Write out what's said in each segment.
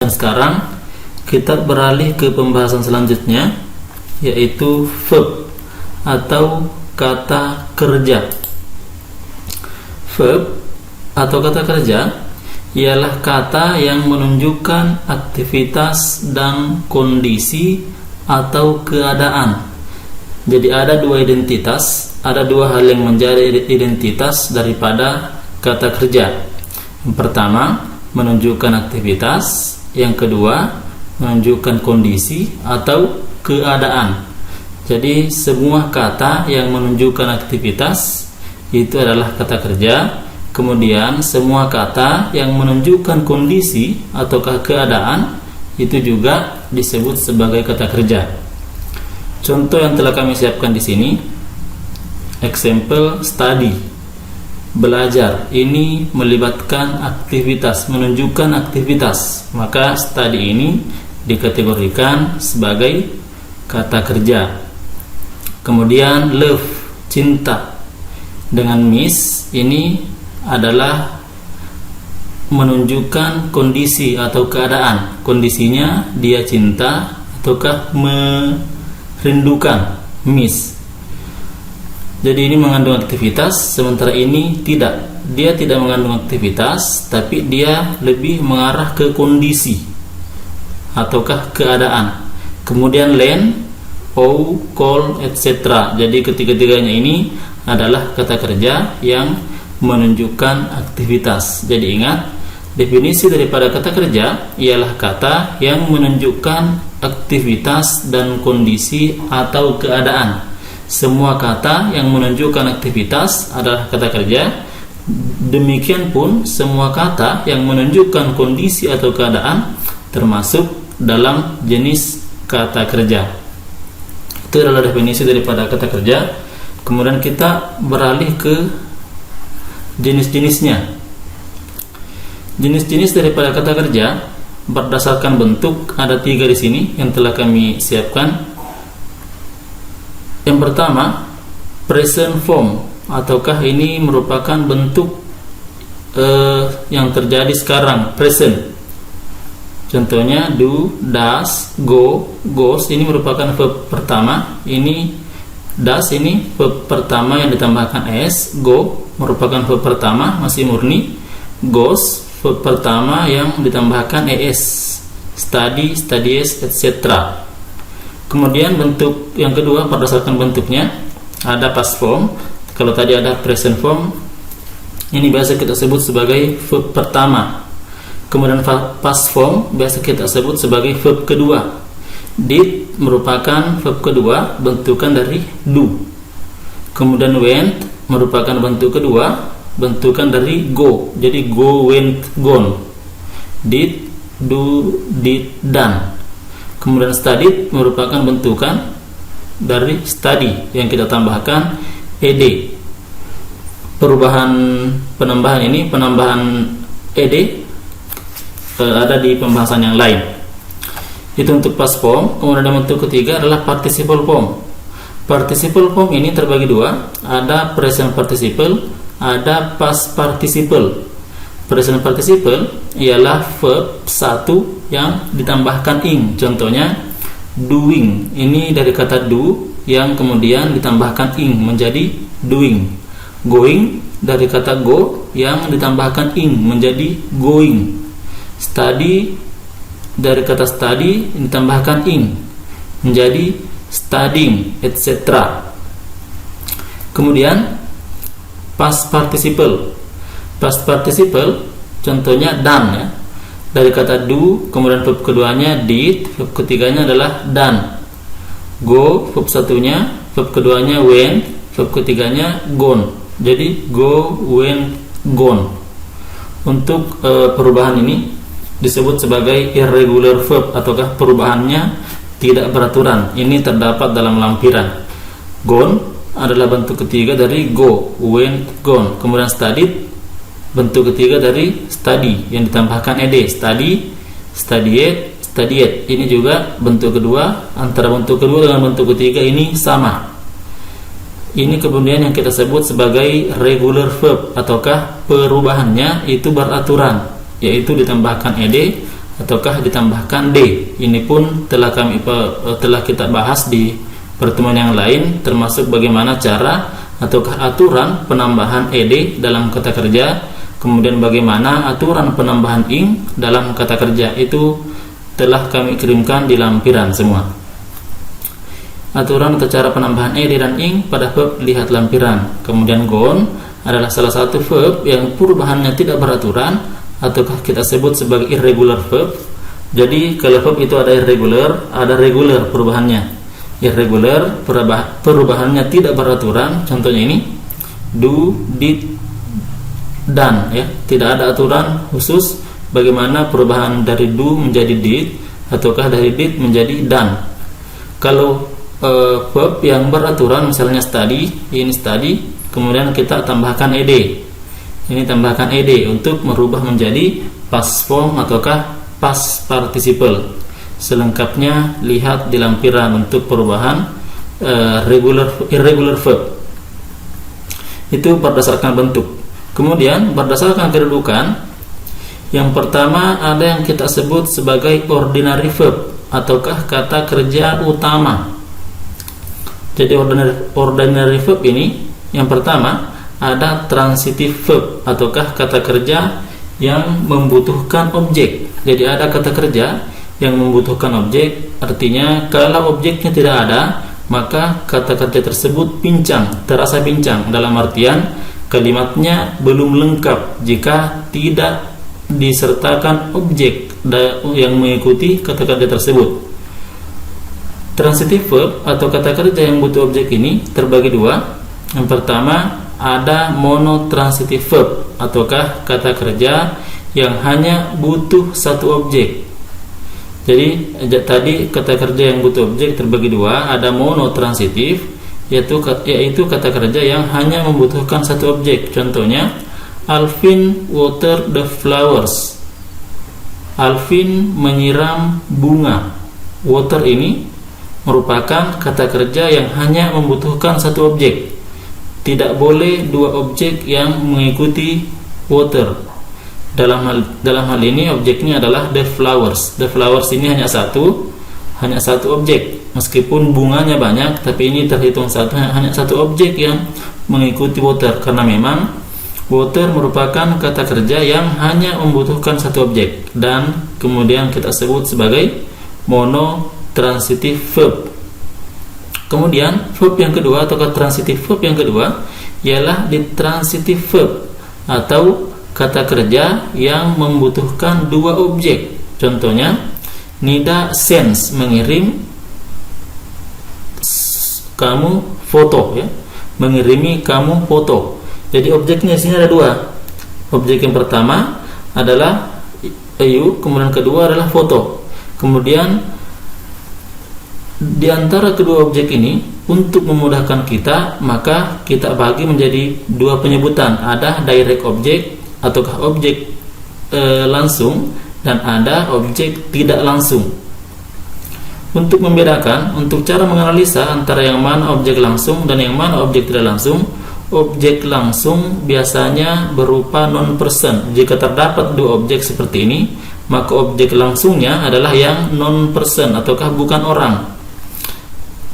Sekarang kita beralih ke pembahasan selanjutnya, yaitu verb atau kata kerja. Verb atau kata kerja ialah kata yang menunjukkan aktivitas dan kondisi atau keadaan. Jadi ada dua identitas, ada dua hal yang menjadi identitas daripada kata kerja. Yang pertama, menunjukkan aktivitas. Yang kedua, menunjukkan kondisi atau keadaan. Jadi semua kata yang menunjukkan aktivitas itu adalah kata kerja. Kemudian semua kata yang menunjukkan kondisi atau keadaan itu juga disebut sebagai kata kerja. Contoh yang telah kami siapkan di sini, example study, belajar. Ini melibatkan aktivitas, menunjukkan aktivitas. Maka study ini dikategorikan sebagai kata kerja. Kemudian love, cinta, dengan miss ini adalah menunjukkan kondisi atau keadaan. Kondisinya dia cinta ataukah merindukan, miss. Jadi ini mengandung aktivitas, sementara ini tidak. Dia tidak mengandung aktivitas, tapi dia lebih mengarah ke kondisi ataukah keadaan. Kemudian land, owe, call, etc. Jadi ketiga-tiganya ini adalah kata kerja yang menunjukkan aktivitas. Jadi ingat, definisi daripada kata kerja ialah kata yang menunjukkan aktivitas dan kondisi atau keadaan. Semua kata yang menunjukkan aktivitas adalah kata kerja. Demikian pun semua kata yang menunjukkan kondisi atau keadaan termasuk dalam jenis kata kerja. Itu adalah definisi daripada kata kerja. Kemudian kita beralih ke jenis-jenisnya. Jenis-jenis daripada kata kerja berdasarkan bentuk ada 3 di sini yang telah kami siapkan. Yang pertama, present form, ataukah ini merupakan bentuk yang terjadi sekarang, present. Contohnya do, does, go, goes. Ini merupakan verb pertama. Ini does, ini verb pertama yang ditambahkan s. Go merupakan verb pertama, masih murni. Goes verb pertama yang ditambahkan es. Study, studies, etc. Kemudian bentuk yang kedua berdasarkan bentuknya ada past form. Kalau tadi ada present form, ini biasa kita sebut sebagai verb pertama. Kemudian past form biasa kita sebut sebagai verb kedua. Did merupakan verb kedua, bentukan dari do. Kemudian went merupakan bentuk kedua, bentukan dari go. Jadi go, went, gone. Did, do, did, done. Kemudian studied merupakan bentukan dari study yang kita tambahkan ed. Penambahan ed ada di pembahasan yang lain. Itu untuk past form. Kemudian bentuk ketiga adalah participle form. Participle form ini terbagi dua, ada present participle, ada past participle. Present participle ialah verb satu yang ditambahkan ing. Contohnya doing, ini dari kata do yang kemudian ditambahkan ing menjadi doing. Going dari kata go yang ditambahkan ing menjadi going. Study dari kata study ditambahkan ing menjadi studying, etc. Kemudian past participle. Past participle contohnya done ya. Dari kata do, kemudian verb keduanya did, verb ketiganya adalah done. Go verb satunya, verb keduanya went, verb ketiganya gone. Jadi go, went, gone. Untuk perubahan ini disebut sebagai irregular verb ataukah perubahannya tidak beraturan. Ini terdapat dalam lampiran. Gone adalah bentuk ketiga dari go, went, gone. Kemudian studied bentuk ketiga dari study yang ditambahkan ed. Study, studied, studied. Ini juga bentuk kedua. Antara bentuk kedua dengan bentuk ketiga ini sama. Ini kemudian yang kita sebut sebagai regular verb ataukah perubahannya itu beraturan, yaitu ditambahkan ed ataukah ditambahkan D. Ini pun telah kita bahas di pertemuan yang lain, termasuk bagaimana cara ataukah aturan penambahan ed dalam kata kerja, kemudian bagaimana aturan penambahan ing dalam kata kerja. Itu telah kami kirimkan di lampiran semua. Aturan atau cara penambahan ed dan ing pada verb lihat lampiran. Kemudian gone adalah salah satu verb yang perubahannya tidak beraturan, ataukah kita sebut sebagai irregular verb. Jadi kalau verb itu ada irregular, ada regular perubahannya. Irregular perubahannya tidak beraturan. Contohnya ini do, did, done, ya. Tidak ada aturan khusus bagaimana perubahan dari do menjadi did, ataukah dari did menjadi done. Kalau verb yang beraturan, misalnya study, ini study, kemudian kita tambahkan ed. Ini tambahkan ed untuk merubah menjadi past form ataukah past participle. Selengkapnya lihat di lampiran untuk perubahan irregular verb. Itu berdasarkan bentuk. Kemudian berdasarkan kedudukan, yang pertama ada yang kita sebut sebagai ordinary verb ataukah kata kerja utama. Jadi ordinary verb ini yang pertama ada transitive verb ataukah kata kerja yang membutuhkan objek. Jadi ada kata kerja yang membutuhkan objek, artinya kalau objeknya tidak ada, maka kata kerja tersebut pincang, terasa pincang, dalam artian kalimatnya belum lengkap jika tidak disertakan objek yang mengikuti kata kerja tersebut. Transitive verb atau kata kerja yang butuh objek ini terbagi dua. Yang pertama ada monotransitive verb ataukah kata kerja yang hanya butuh satu objek. Jadi tadi kata kerja yang butuh objek terbagi dua, ada monotransitive yaitu kata kerja yang hanya membutuhkan satu objek. Contohnya Alvin water the flowers. Alvin menyiram bunga. Water ini merupakan kata kerja yang hanya membutuhkan satu objek. Tidak boleh dua objek yang mengikuti water. Dalam hal ini objeknya adalah the flowers. The flowers ini hanya satu objek. Meskipun bunganya banyak, tapi ini terhitung hanya satu objek yang mengikuti water, karena memang water merupakan kata kerja yang hanya membutuhkan satu objek, dan kemudian kita sebut sebagai monotransitive verb. Kemudian verb yang kedua atau transitive verb yang kedua ialah ditransitive verb atau kata kerja yang membutuhkan dua objek. Contohnya Nida sends mengirim kamu foto, ya, mengirimi kamu foto. Jadi objeknya di sini ada dua. Objek yang pertama adalah you, kemudian kedua adalah foto. Kemudian di antara kedua objek ini, untuk memudahkan kita, maka kita bagi menjadi dua penyebutan. Ada direct object ataukah objek langsung, dan ada objek tidak langsung. Untuk membedakan, untuk cara menganalisa antara yang mana objek langsung dan yang mana objek tidak langsung, objek langsung biasanya berupa non-person. Jika terdapat dua objek seperti ini, maka objek langsungnya adalah yang non-person ataukah bukan orang.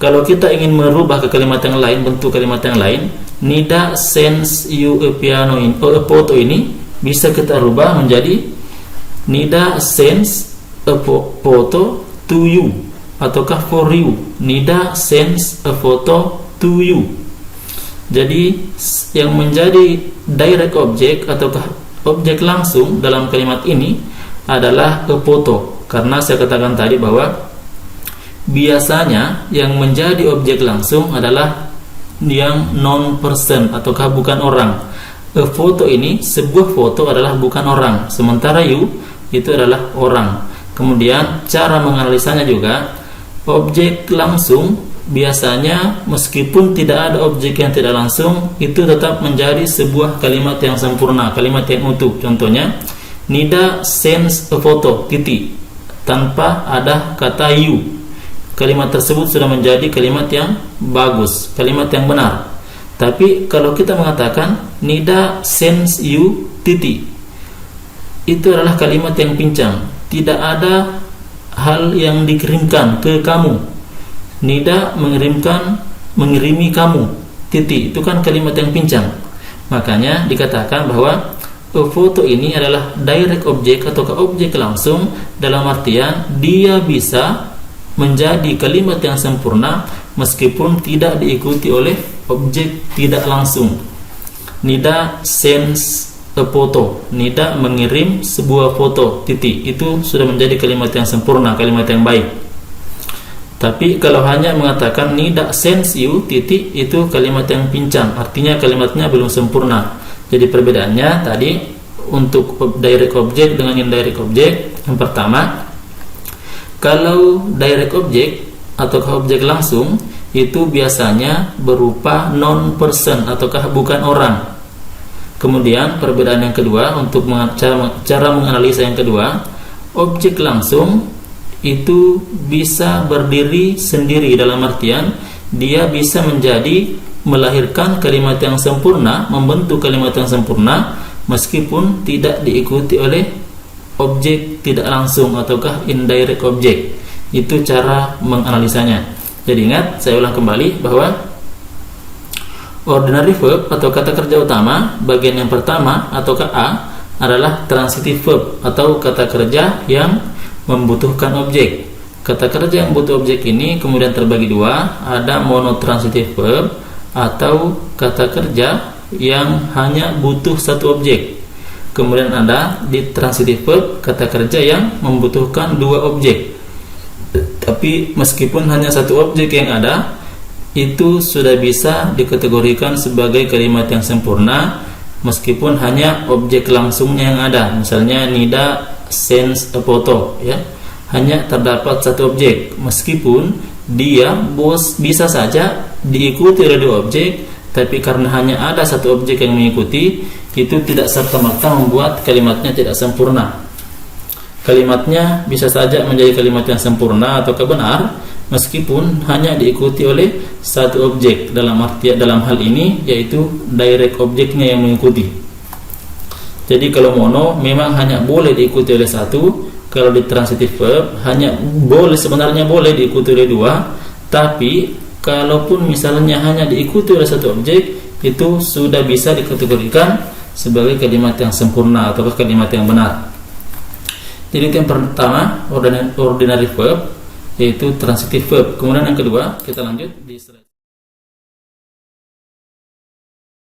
Kalau kita ingin merubah ke kalimat yang lain, bentuk kalimat yang lain, Nida sends you a photo ini bisa kita rubah menjadi Nida sends a photo to you ataukah for you. Nida sends a photo to you. Jadi yang menjadi direct object ataukah objek langsung dalam kalimat ini adalah a photo, karena saya katakan tadi bahwa biasanya yang menjadi objek langsung adalah yang non-person ataukah bukan orang. A foto ini, sebuah foto adalah bukan orang, sementara you itu adalah orang. Kemudian cara menganalisanya juga, objek langsung biasanya meskipun tidak ada objek yang tidak langsung, itu tetap menjadi sebuah kalimat yang sempurna, kalimat yang utuh. Contohnya Nida sends a photo titik, tanpa ada kata you. Kalimat tersebut sudah menjadi kalimat yang bagus, kalimat yang benar. Tapi kalau kita mengatakan Nida sends you titik, itu adalah kalimat yang pincang, tidak ada hal yang dikirimkan ke kamu. Nida mengirimi kamu. Titik, itu kan kalimat yang pincang. Makanya dikatakan bahwa foto ini adalah direct object atau objek langsung, dalam artian dia bisa menjadi kalimat yang sempurna meskipun tidak diikuti oleh objek tidak langsung. Nida sends a photo. Nida mengirim sebuah foto. Titik, itu sudah menjadi kalimat yang sempurna, kalimat yang baik. Tapi kalau hanya mengatakan Nida sends you, titik, itu kalimat yang pincang, artinya kalimatnya belum sempurna. Jadi perbedaannya tadi untuk direct object dengan indirect object. Yang pertama, kalau direct object atau objek langsung itu biasanya berupa non person ataukah bukan orang. Kemudian perbedaan yang kedua, untuk cara menganalisa yang kedua, objek langsung itu bisa berdiri sendiri, dalam artian dia bisa melahirkan kalimat yang sempurna, membentuk kalimat yang sempurna meskipun tidak diikuti oleh objek tidak langsung ataukah indirect object. Itu cara menganalisanya. Jadi ingat, saya ulang kembali bahwa ordinary verb atau kata kerja utama bagian yang pertama ataukah A adalah transitive verb atau kata kerja yang membutuhkan objek. Kata kerja yang butuh objek ini kemudian terbagi dua, ada monotransitive verb atau kata kerja yang hanya butuh satu objek. Kemudian ada ditransitive verb, kata kerja yang membutuhkan dua objek. Tapi meskipun hanya satu objek yang ada, itu sudah bisa dikategorikan sebagai kalimat yang sempurna meskipun hanya objek langsungnya yang ada. Misalnya Nida sends a photo, ya, hanya terdapat satu objek meskipun dia bisa saja diikuti oleh dua objek, tapi karena hanya ada satu objek yang mengikuti, itu tidak serta-merta membuat kalimatnya tidak sempurna. Kalimatnya bisa saja menjadi kalimat yang sempurna atau benar meskipun hanya diikuti oleh satu objek, dalam hal ini yaitu direct objeknya yang mengikuti. Jadi kalau mono memang hanya boleh diikuti oleh satu, kalau di transitive verb sebenarnya boleh diikuti oleh dua, tapi kalaupun misalnya hanya diikuti oleh satu objek, itu sudah bisa dikategorikan sebagai kalimat yang sempurna atau kalimat yang benar. Jadi itu yang pertama, ordinary verb, yaitu transitive verb. Kemudian yang kedua, kita lanjut di slide.